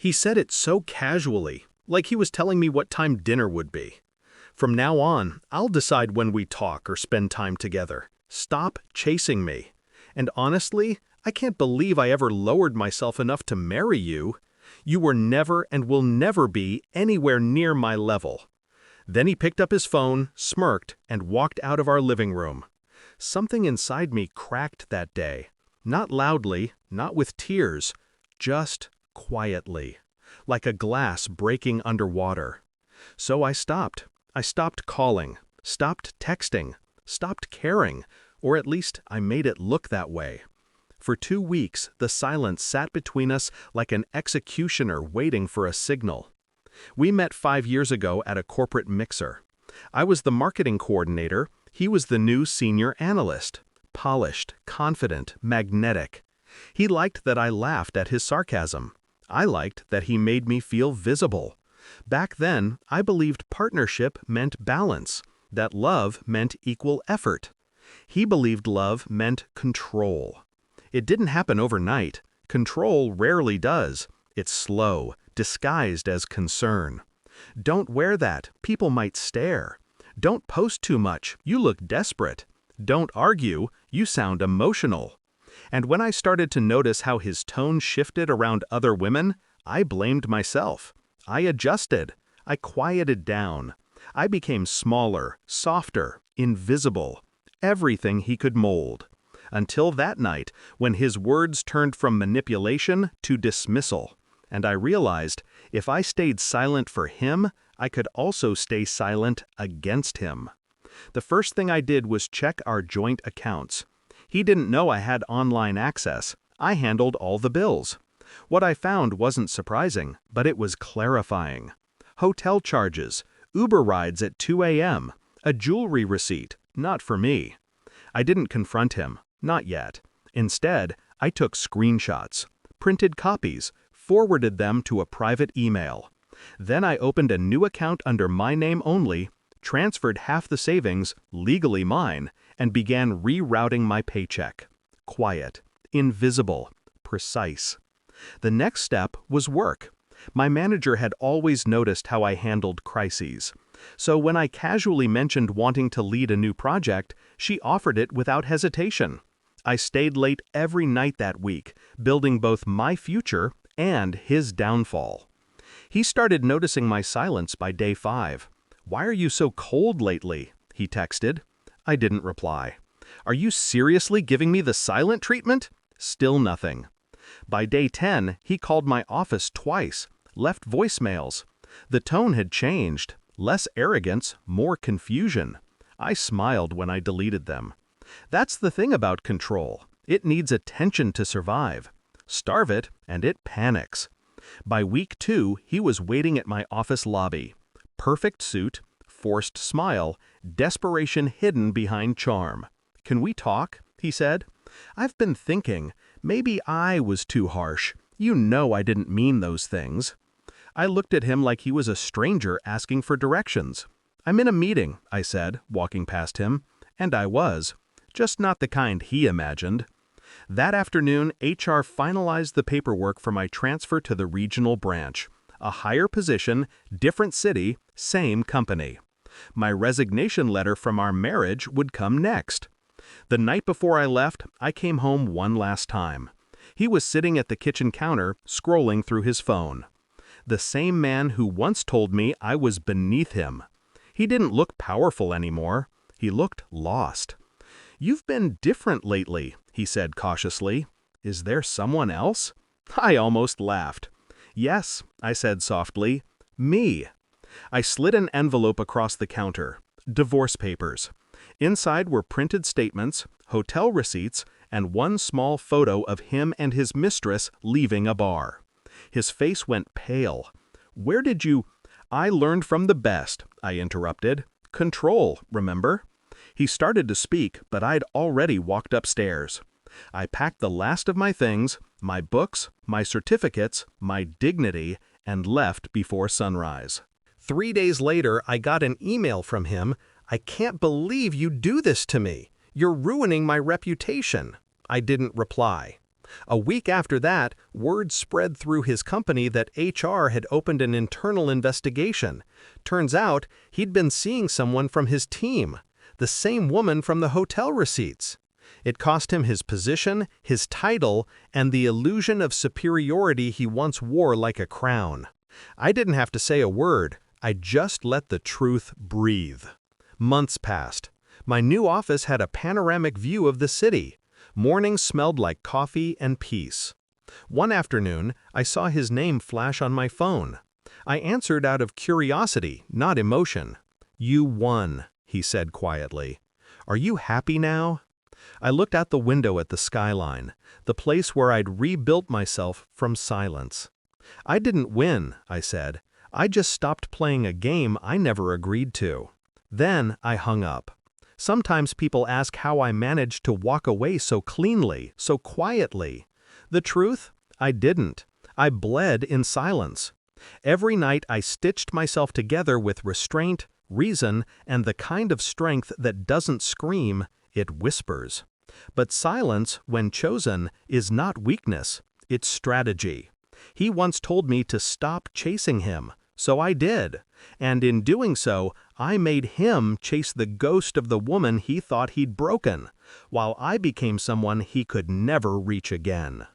He said it so casually, like he was telling me what time dinner would be. From now on, I'll decide when we talk or spend time together. Stop chasing me. And honestly, I can't believe I ever lowered myself enough to marry you. You were never and will never be anywhere near my level. Then he picked up his phone, smirked, and walked out of our living room. Something inside me cracked that day. Not loudly, not with tears, just quietly, like a glass breaking underwater. So I stopped. I stopped calling, stopped texting, stopped caring, or at least I made it look that way. For 2 weeks, the silence sat between us like an executioner waiting for a signal. We met 5 years ago at a corporate mixer. I was the marketing coordinator, he was the new senior analyst. Polished, confident, magnetic. He liked that I laughed at his sarcasm. I liked that he made me feel visible. Back then, I believed partnership meant balance, that love meant equal effort. He believed love meant control. It didn't happen overnight. Control rarely does. It's slow, disguised as concern. Don't wear that, people might stare. Don't post too much, you look desperate. Don't argue, you sound emotional. And when I started to notice how his tone shifted around other women, I blamed myself. I adjusted. I quieted down. I became smaller, softer, invisible. Everything he could mold. Until that night, when his words turned from manipulation to dismissal. And I realized, if I stayed silent for him, I could also stay silent against him. The first thing I did was check our joint accounts. He didn't know I had online access. I handled all the bills. What I found wasn't surprising, but it was clarifying. Hotel charges, Uber rides at 2 a.m., a jewelry receipt, not for me. I didn't confront him, not yet. Instead, I took screenshots, printed copies, forwarded them to a private email. Then I opened a new account under my name only, transferred half the savings, legally mine, and began rerouting my paycheck. Quiet, invisible, precise. The next step was work. My manager had always noticed how I handled crises. So when I casually mentioned wanting to lead a new project, she offered it without hesitation. I stayed late every night that week, building both my future and his downfall. He started noticing my silence by day 5. "Why are you so cold lately?" he texted. I didn't reply. "Are you seriously giving me the silent treatment?" Still nothing. By day 10, he called my office twice, left voicemails. The tone had changed. Less arrogance, more confusion. I smiled when I deleted them. That's the thing about control. It needs attention to survive. Starve it, and it panics. By week 2, he was waiting at my office lobby. Perfect suit, forced smile, desperation hidden behind charm. "Can we talk?" he said. "I've been thinking, maybe I was too harsh. You know I didn't mean those things." I looked at him like he was a stranger asking for directions. "I'm in a meeting," I said, walking past him. And I was. Just not the kind he imagined. That afternoon, HR finalized the paperwork for my transfer to the regional branch. A higher position, different city, same company. My resignation letter from our marriage would come next. The night before I left, I came home one last time. He was sitting at the kitchen counter, scrolling through his phone. The same man who once told me I was beneath him. He didn't look powerful anymore. He looked lost. "You've been different lately," he said cautiously. "Is there someone else?" I almost laughed. "Yes," I said softly, "me." I slid an envelope across the counter. Divorce papers. Inside were printed statements, hotel receipts, and one small photo of him and his mistress leaving a bar. His face went pale. "Where did you—" "I learned from the best," I interrupted. "Control, remember?" He started to speak, but I'd already walked upstairs. I packed the last of my things, my books, my certificates, my dignity, and left before sunrise. 3 days later, I got an email from him. "I can't believe you do this to me. You're ruining my reputation." I didn't reply. A week after that, word spread through his company that HR had opened an internal investigation. Turns out, he'd been seeing someone from his team, the same woman from the hotel receipts. It cost him his position, his title, and the illusion of superiority he once wore like a crown. I didn't have to say a word. I just let the truth breathe. Months passed. My new office had a panoramic view of the city. Mornings smelled like coffee and peace. One afternoon, I saw his name flash on my phone. I answered out of curiosity, not emotion. "You won," he said quietly. "Are you happy now?" I looked out the window at the skyline, the place where I'd rebuilt myself from silence. "I didn't win," I said. "I just stopped playing a game I never agreed to." Then I hung up. Sometimes people ask how I managed to walk away so cleanly, so quietly. The truth? I didn't. I bled in silence. Every night I stitched myself together with restraint, reason, and the kind of strength that doesn't scream, it whispers. But silence, when chosen, is not weakness, it's strategy. He once told me to stop chasing him, so I did. And in doing so, I made him chase the ghost of the woman he thought he'd broken, while I became someone he could never reach again.